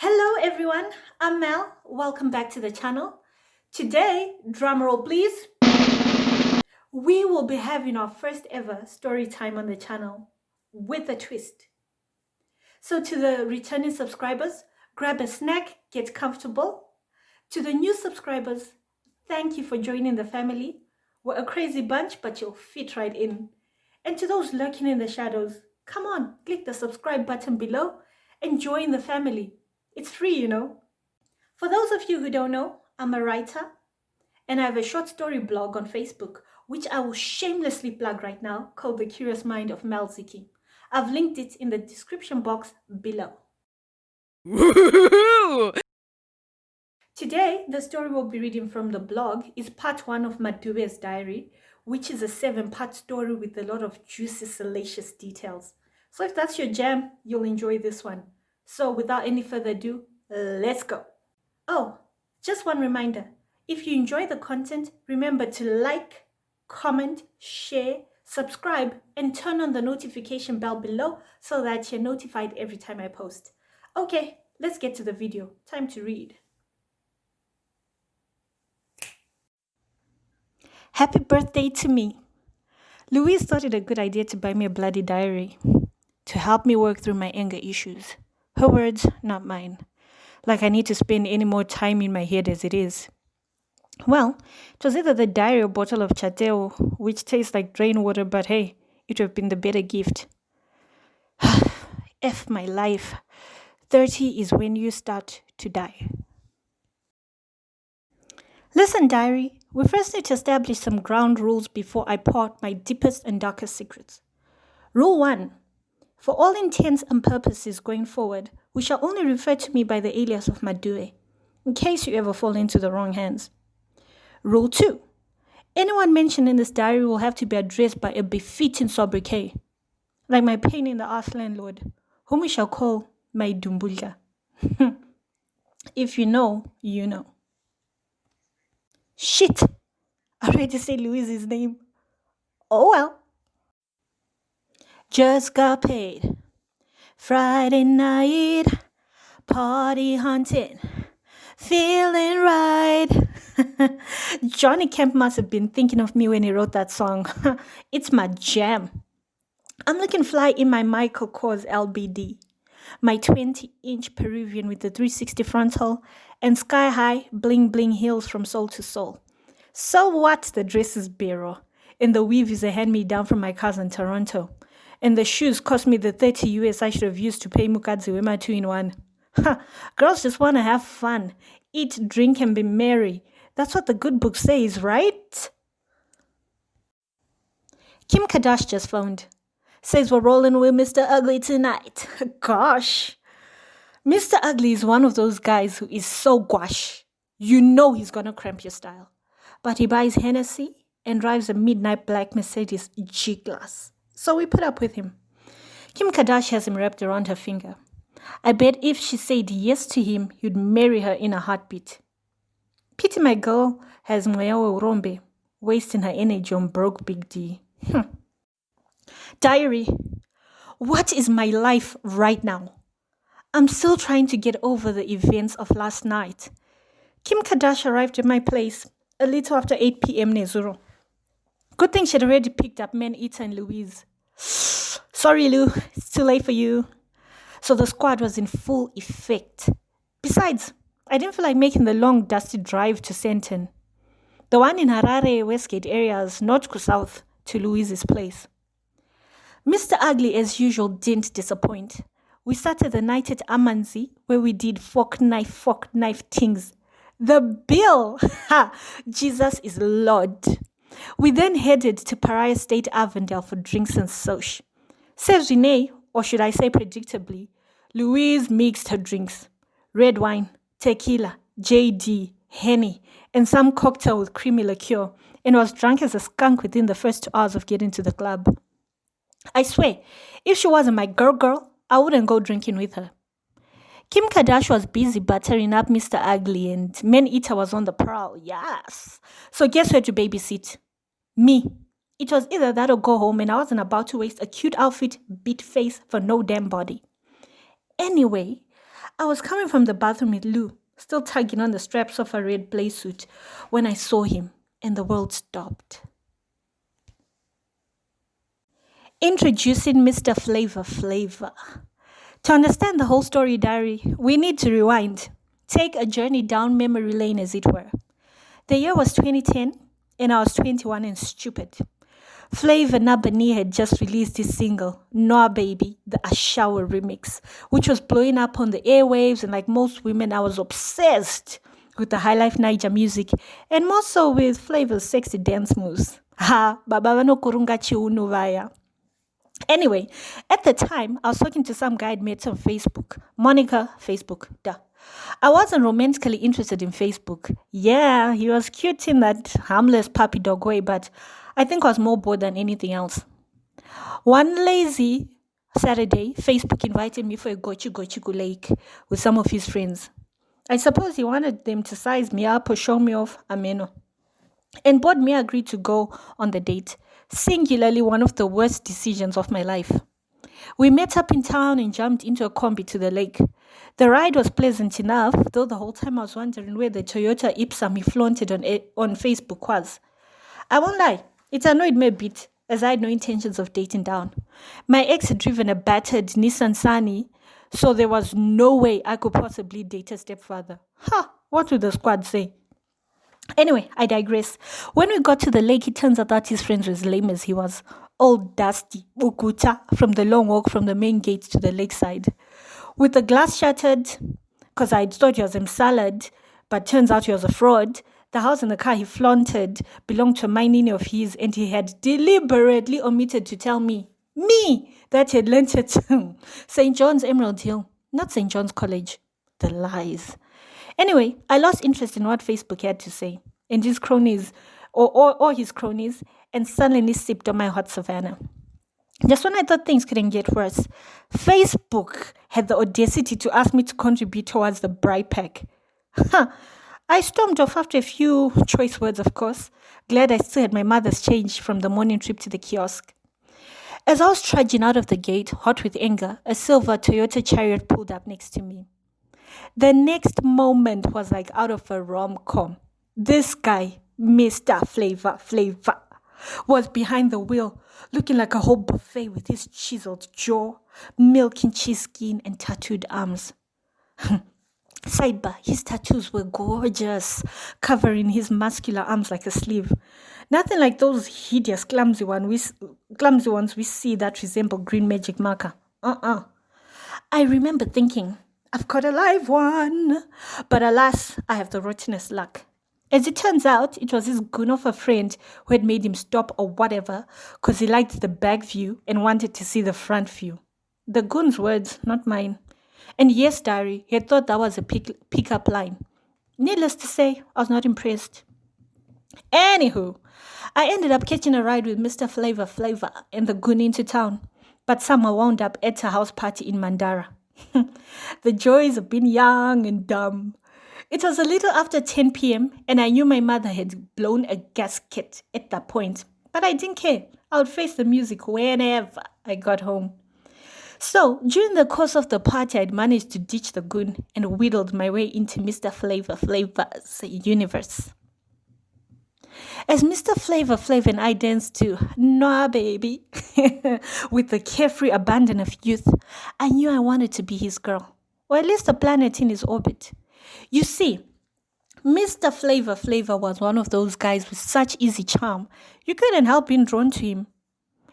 Hello everyone, I'm Mel. Welcome back to the channel. Today, drumroll please, we will be having our first ever story time on the channel with a twist. So to the returning subscribers, grab a snack, get comfortable. To the new subscribers, thank you for joining the family. We're a crazy bunch, but you'll fit right in. And to those lurking in the shadows, come on, click the subscribe button below and join the family. It's free, you know. For those of you who don't know, I'm a writer and I have a short story blog on Facebook, which I will shamelessly plug right now, called The Curious Mind of Mel Ziki. I've linked it in the description box below. Today, the story we'll be reading from the blog is part 1 of Madhuve's diary, which is a 7-part story with a lot of juicy, salacious details. So if that's your jam, you'll enjoy this one. So without any further ado, let's go. Oh, just one reminder. If you enjoy the content, remember to like, comment, share, subscribe, and turn on the notification bell below so that you're notified every time I post. Okay, let's get to the video. Time to read. Happy birthday to me. Louise thought it a good idea to buy me a bloody diary to help me work through my anger issues. Her words, not mine. Like I need to spend any more time in my head as it is. Well, it was either the diary or bottle of chateo, which tastes like drain water, but hey, it would have been the better gift. F my life. 30 is when you start to die. Listen, diary, we first need to establish some ground rules before I pour out my deepest and darkest secrets. Rule 1. For all intents and purposes going forward, we shall only refer to me by the alias of Madhuve, in case you ever fall into the wrong hands. Rule 2. Anyone mentioned in this diary will have to be addressed by a befitting sobriquet, like my pain in the ass landlord, whom we shall call my Dumbulka. If you know, you know. Shit! I already said Louise's name. Oh well. Just got paid. Friday night, party hunting, feeling right. Johnny Kemp must have been thinking of me when he wrote that song. It's my jam. I'm looking fly in my Michael Kors LBD, my 20-inch Peruvian with the 360 frontal and sky-high bling-bling heels from sole to sole. So what? The dress is Bero, and the weave is a hand-me-down from my cousin Toronto. And the shoes cost me the 30 US I should have used to pay Mukadzi with my 2-in-1. Girls just want to have fun, eat, drink, and be merry. That's what the good book says, right? Kim Kardashian just phoned. Says we're rolling with Mr. Ugly tonight. Gosh. Mr. Ugly is one of those guys who is so gouache. You know he's gonna cramp your style. But he buys Hennessy and drives a midnight black Mercedes G-Class. So we put up with him. Kim Kardashian has him wrapped around her finger. I bet if she said yes to him, he'd marry her in a heartbeat. Pity my girl has Mweyawe Urombe, wasting her energy on broke Big D. Diary, what is my life right now? I'm still trying to get over the events of last night. Kim Kardashian arrived at my place a little after 8 p.m. Nezuro. Good thing she'd already picked up Man-Eater and Louise. Sorry, Lou, it's too late for you. So the squad was in full effect. Besides, I didn't feel like making the long, dusty drive to Sandton. The one in Harare, Westgate areas, not go south to Louise's place. Mr. Ugly, as usual, didn't disappoint. We started the night at Amanzi, where we did fork knife things. The bill! Ha! Jesus is Lord. We then headed to Pariah State Avondale for drinks and soch. Says Renee, or should I say predictably, Louise mixed her drinks. Red wine, tequila, JD, Henny, and some cocktail with creamy liqueur, and was drunk as a skunk within the first 2 hours of getting to the club. I swear, if she wasn't my girl, I wouldn't go drinking with her. Kim Kardashian was busy buttering up Mr. Ugly and Man-Eater was on the prowl, yes. So guess who had to babysit? Me. It was either that or go home, and I wasn't about to waste a cute outfit, beat face for no damn body. Anyway, I was coming from the bathroom with Lou, still tugging on the straps of a red play suit, when I saw him, and the world stopped. Introducing Mr. Flavor Flavor. To understand the whole story, diary, we need to rewind. Take a journey down memory lane, as it were. The year was 2010, and I was 21 and stupid. Flavor Nabani had just released his single, Noah Baby, the Ashawa remix, which was blowing up on the airwaves, and like most women, I was obsessed with the High Life Niger music, and more so with Flavor's sexy dance moves. Ha, baba no kurunga chiunu vaya. Anyway, at the time, I was talking to some guy I'd met on Facebook. Monica, Facebook, duh. I wasn't romantically interested in Facebook. Yeah, he was cute in that harmless puppy dog way, but I think I was more bored than anything else. One lazy Saturday, Facebook invited me for a Gochiku Lake with some of his friends. I suppose he wanted them to size me up or show me off, ameno. And both me agreed to go on the date. Singularly one of the worst decisions of my life. We met up in town and jumped into a combi to the lake. The ride was pleasant enough, though the whole time I was wondering where the Toyota Ipsum he flaunted on Facebook was. I won't lie, it annoyed me a bit, as I had no intentions of dating down. My ex had driven a battered Nissan Sunny, so there was no way I could possibly date a stepfather. What would the squad say? Anyway, I digress. When we got to the lake, it turns out that his friends were as lame as he was. All dusty, ukuta, from the long walk from the main gate to the lakeside. With the glass shattered, because I thought he was a salad, but turns out he was a fraud. The house and the car he flaunted belonged to a mining of his, and he had deliberately omitted to tell me, that he had lent it to St. John's Emerald Hill, not St. John's College. The lies. Anyway, I lost interest in what Facebook had to say, and his cronies, or his cronies, and suddenly sipped on my hot savannah. Just when I thought things couldn't get worse, Facebook had the audacity to ask me to contribute towards the bride pack. I stormed off after a few choice words, of course. Glad I still had my mother's change from the morning trip to the kiosk. As I was trudging out of the gate, hot with anger, a silver Toyota Chariot pulled up next to me. The next moment was like out of a rom-com. This guy, Mr. Flavor, was behind the wheel, looking like a whole buffet with his chiseled jaw, milk and cheese skin, and tattooed arms. Sidebar, his tattoos were gorgeous, covering his muscular arms like a sleeve. Nothing like those hideous, clumsy ones we see that resemble green magic marker. I remember thinking, I've caught a live one. But alas, I have the rottenest luck. As it turns out, it was his goon of a friend who had made him stop or whatever because he liked the back view and wanted to see the front view. The goon's words, not mine. And yes, diary, he had thought that was a pick-up line. Needless to say, I was not impressed. Anywho, I ended up catching a ride with Mr. Flavor and the goon into town, but somehow wound up at a house party in Mandara. The joys of being young and dumb. It was a little after 10 p.m. and I knew my mother had blown a gasket at that point, but I didn't care. I would face the music whenever I got home. So, during the course of the party, I'd managed to ditch the goon and wheedled my way into Mr. Flavor's universe. As Mr. Flavor and I danced to Noah Baby with the carefree abandon of youth, I knew I wanted to be his girl, or at least a planet in his orbit. You see, Mr. Flavor was one of those guys with such easy charm, you couldn't help being drawn to him.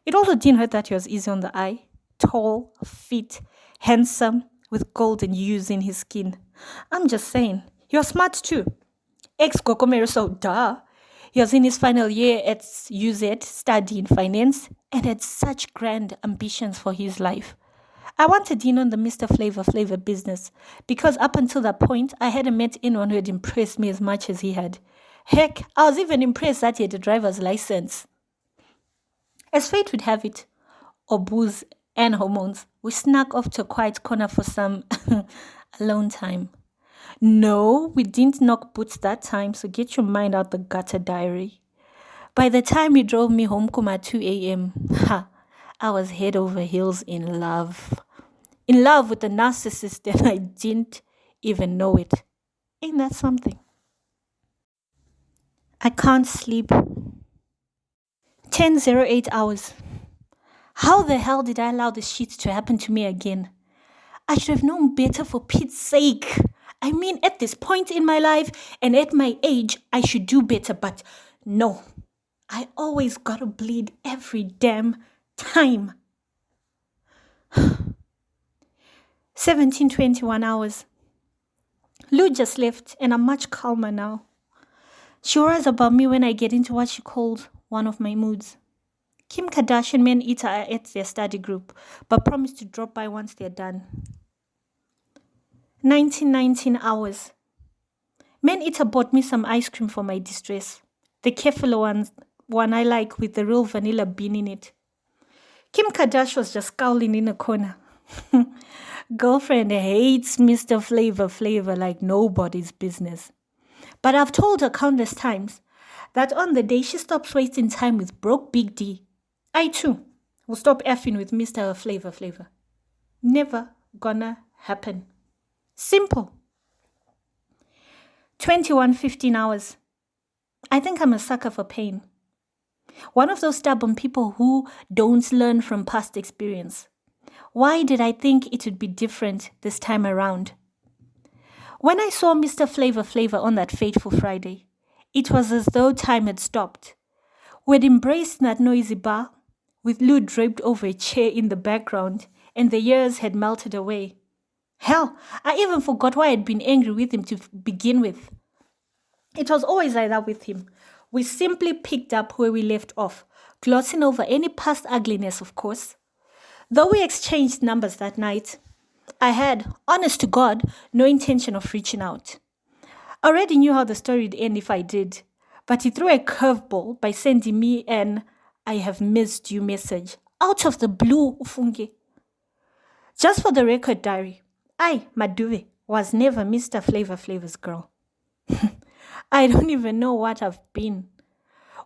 It also didn't hurt that he was easy on the eye, tall, fit, handsome, with golden hues in his skin. I'm just saying, he was smart too. Ex-Gokomero, so duh. He was in his final year at UZ studying finance and had such grand ambitions for his life. I wanted in on the Mr. Flavor business because up until that point, I hadn't met anyone who had impressed me as much as he had. Heck, I was even impressed that he had a driver's license. As fate would have it, or booze and hormones, we snuck off to a quiet corner for some alone time. No, we didn't knock boots that time, so get your mind out the gutter, diary. By the time he drove me home at 2 a.m., I was head over heels in love. In love with a narcissist and I didn't even know it. Ain't that something? I can't sleep. 10:08 hours. How the hell did I allow this shit to happen to me again? I should have known better, for Pete's sake. I mean, at this point in my life and at my age, I should do better, but no. I always gotta bleed every damn time. 17:21 hours. Lou just left and I'm much calmer now. She worries about me when I get into what she called one of my moods. Kim Kardashian men eater are at their study group, but promise to drop by once they're done. 1919 hours. Man eater bought me some ice cream for my distress. The Kefalo one I like with the real vanilla bean in it. Kim Kardashian was just scowling in a corner. Girlfriend hates Mr. Flavor like nobody's business. But I've told her countless times that on the day she stops wasting time with broke Big D, I too will stop effing with Mr. Flavor. Never gonna happen. Simple. 21:15 hours. I think I'm a sucker for pain. One of those stubborn people who don't learn from past experience. Why did I think it would be different this time around? When I saw Mr. Flavor on that fateful Friday, it was as though time had stopped. We'd embraced that noisy bar, with Lou draped over a chair in the background, and the years had melted away. Hell, I even forgot why I'd been angry with him to begin with. It was always like that with him. We simply picked up where we left off, glossing over any past ugliness, of course. Though we exchanged numbers that night, I had, honest to God, no intention of reaching out. I already knew how the story would end if I did, but he threw a curveball by sending me an "I have missed you" message out of the blue, ufunge. Just for the record, diary, I, Madhuve, was never Mr. Flavor's girl. I don't even know what I've been.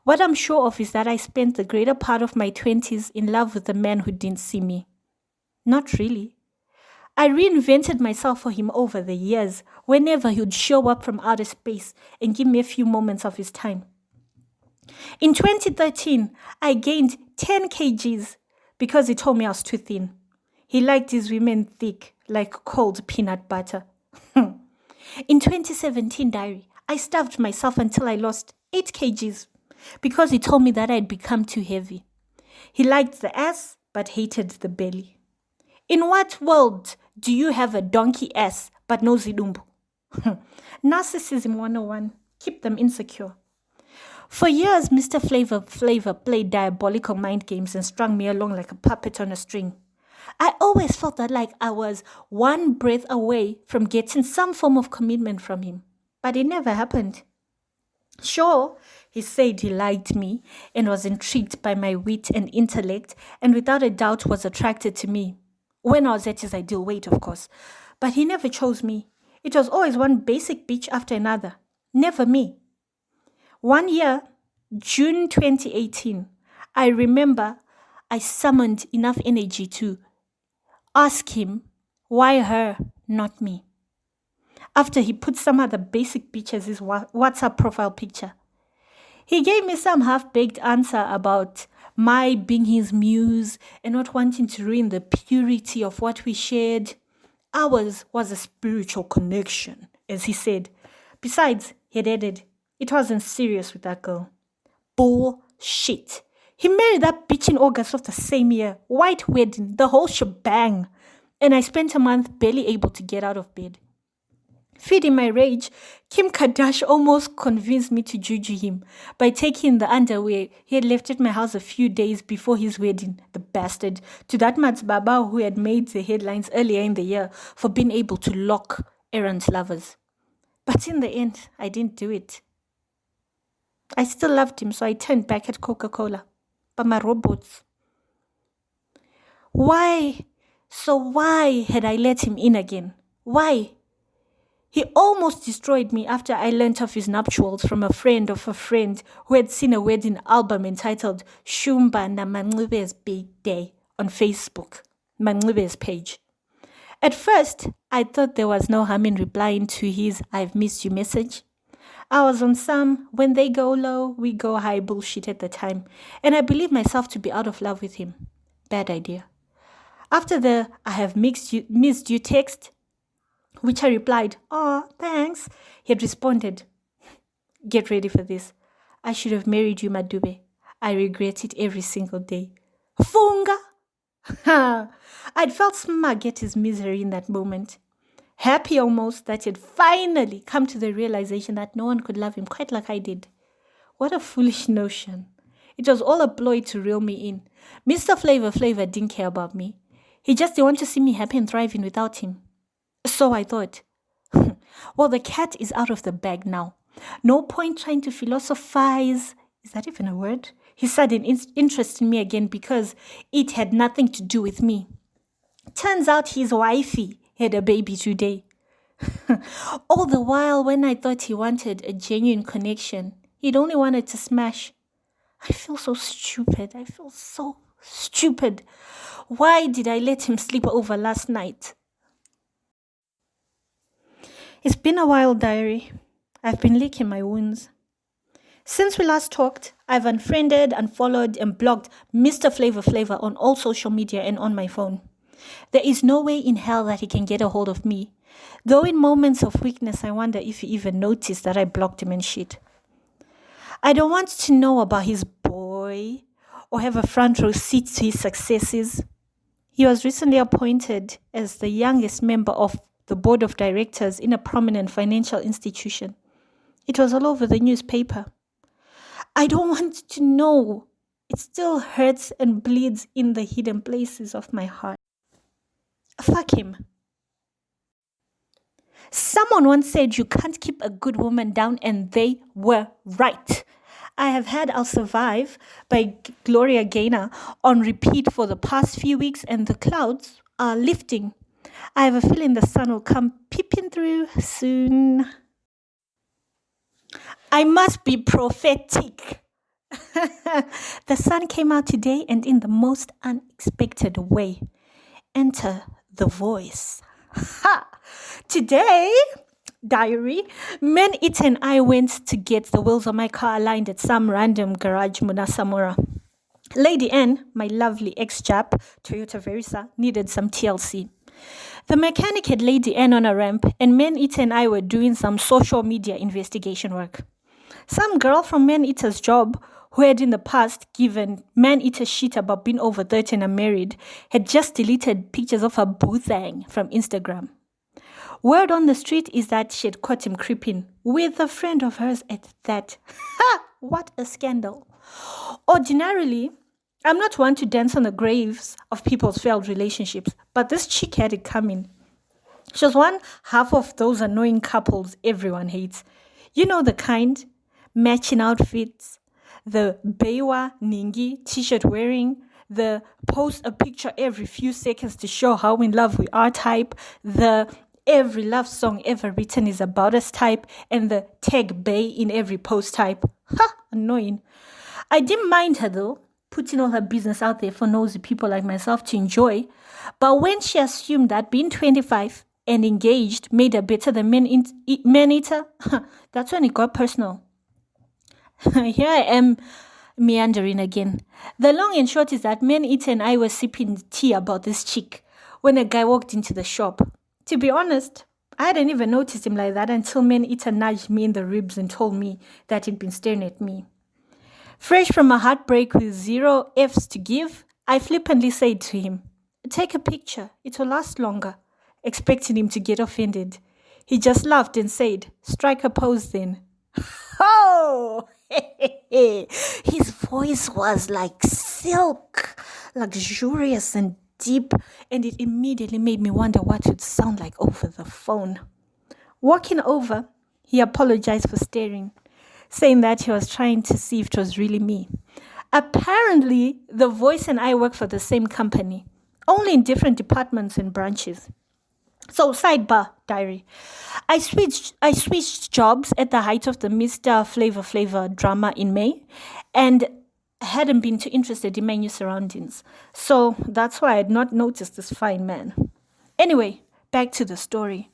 What I'm sure of is that I spent the greater part of my 20s in love with a man who didn't see me. Not really. I reinvented myself for him over the years, whenever he would show up from outer space and give me a few moments of his time. In 2013, I gained 10 kgs because he told me I was too thin. He liked his women thick, like cold peanut butter. In 2017, diary, I starved myself until I lost 8 kgs because he told me that I'd become too heavy. He liked the ass, but hated the belly. In what world do you have a donkey ass but no zidumbu? Narcissism 101. Keep them insecure. For years, Mr. Flavor played diabolical mind games and strung me along like a puppet on a string. I always felt that like I was one breath away from getting some form of commitment from him. But it never happened. Sure, he said he liked me and was intrigued by my wit and intellect and without a doubt was attracted to me. When I was at his ideal weight, of course. But he never chose me. It was always one basic bitch after another. Never me. One year, June 2018, I remember I summoned enough energy to ask him, why her, not me? After he put some other basic bitch as his WhatsApp profile picture. He gave me some half-baked answer about my being his muse and not wanting to ruin the purity of what we shared. Ours was a spiritual connection, as he said. Besides, he had added, it wasn't serious with that girl. Bullshit. He married that bitch in August of the same year. White wedding, the whole shebang. And I spent a month barely able to get out of bed. Feeding my rage, Kim Kardashian almost convinced me to juju him by taking the underwear he had left at my house a few days before his wedding, the bastard, to that Matsbaba who had made the headlines earlier in the year for being able to lock errant lovers. But in the end, I didn't do it. I still loved him, so I turned back at Coca-Cola. But my robots. Why? So why had I let him in again? Why? He almost destroyed me after I learnt of his nuptials from a friend of a friend who had seen a wedding album entitled Shumba na Madhuve's Big Day on Facebook, Madhuve's page. At first, I thought there was no harm in replying to his "I've missed you" message. I was on some "when they go low, we go high" bullshit at the time, and I believed myself to be out of love with him. Bad idea. After the "I have missed you" text, which I replied, "Oh, thanks," he had responded, "Get ready for this. I should have married you, Madhuve. I regret it every single day." Funga! I'd felt smug at his misery in that moment. Happy almost that he'd finally come to the realization that no one could love him quite like I did. What a foolish notion. It was all a ploy to reel me in. Mr. Flavor didn't care about me. He just didn't want to see me happy and thriving without him. So I thought, well, the cat is out of the bag now. No point trying to philosophize. Is that even a word? His sudden interest in me again because it had nothing to do with me. Turns out his wifey had a baby today. All the while, when I thought he wanted a genuine connection, he'd only wanted to smash. I feel so stupid. Why did I let him sleep over last night? It's been a while, diary. I've been licking my wounds. Since we last talked, I've unfriended, unfollowed, and blocked Mr. Flavor on all social media and on my phone. There is no way in hell that he can get a hold of me. Though in moments of weakness, I wonder if he even noticed that I blocked him and shit. I don't want to know about his boy or have a front row seat to his successes. He was recently appointed as the youngest member of the board of directors in a prominent financial institution. It was all over the newspaper. I don't want to know. It still hurts and bleeds in the hidden places of my heart. Fuck him. Someone once said you can't keep a good woman down, and they were right. I have had "I'll Survive" by Gloria Gaynor on repeat for the past few weeks, and the clouds are lifting. I have a feeling the sun will come peeping through soon. I must be prophetic. The sun came out today, and in the most unexpected way. Enter the voice. Ha! Today, diary, Manita and I went to get the wheels of my car aligned at some random garage Munasamura. Lady N, my lovely ex-chap, Toyota Versa, needed some TLC. The mechanic had Lady N on a ramp, and Manita and I were doing some social media investigation work. Some girl from Man-Eater's job, who had in the past given Man-Eater shit about being over 30 and unmarried, had just deleted pictures of her boothang from Instagram. Word on the street is that she had caught him creeping with a friend of hers at that. Ha! What a scandal. Ordinarily, I'm not one to dance on the graves of people's failed relationships, but this chick had it coming. She was one half of those annoying couples everyone hates. You know the kind. Matching outfits, the Beiwa Ningi t-shirt wearing, the post a picture every few seconds to show how in love we are type, the every love song ever written is about us type, and the tag Bay in every post type. Ha! Annoying. I didn't mind her though, putting all her business out there for nosy people like myself to enjoy. But when she assumed that being 25 and engaged made her better than Man-Eater, that's when it got personal. Here I am meandering again. The long and short is that Man-Eater and I were sipping tea about this chick when a guy walked into the shop. To be honest, I hadn't even noticed him like that until Man-Eater nudged me in the ribs and told me that he'd been staring at me. Fresh from a heartbreak with 0 F's to give, I flippantly said to him, "Take a picture, it will last longer," expecting him to get offended. He just laughed and said, "Strike a pose then." Oh! His voice was like silk, luxurious and deep, and it immediately made me wonder what it would sound like over the phone. Walking over, he apologized for staring, saying that he was trying to see if it was really me. Apparently, the voice and I work for the same company, only in different departments and branches. So, sidebar, diary. I switched jobs at the height of the Mr. Flavor drama in May, and hadn't been too interested in my new surroundings. So that's why I had not noticed this fine man. Anyway, back to the story.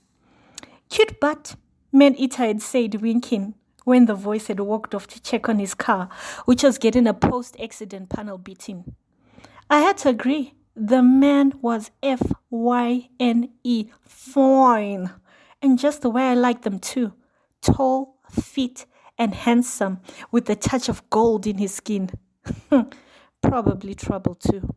Cute butt, man-eater had said, winking, when the voice had walked off to check on his car, which was getting a post-accident panel beating. I had to agree. The man was Fyne, fine. And just the way I like them too. Tall, fit, and handsome, with a touch of gold in his skin. Probably trouble too.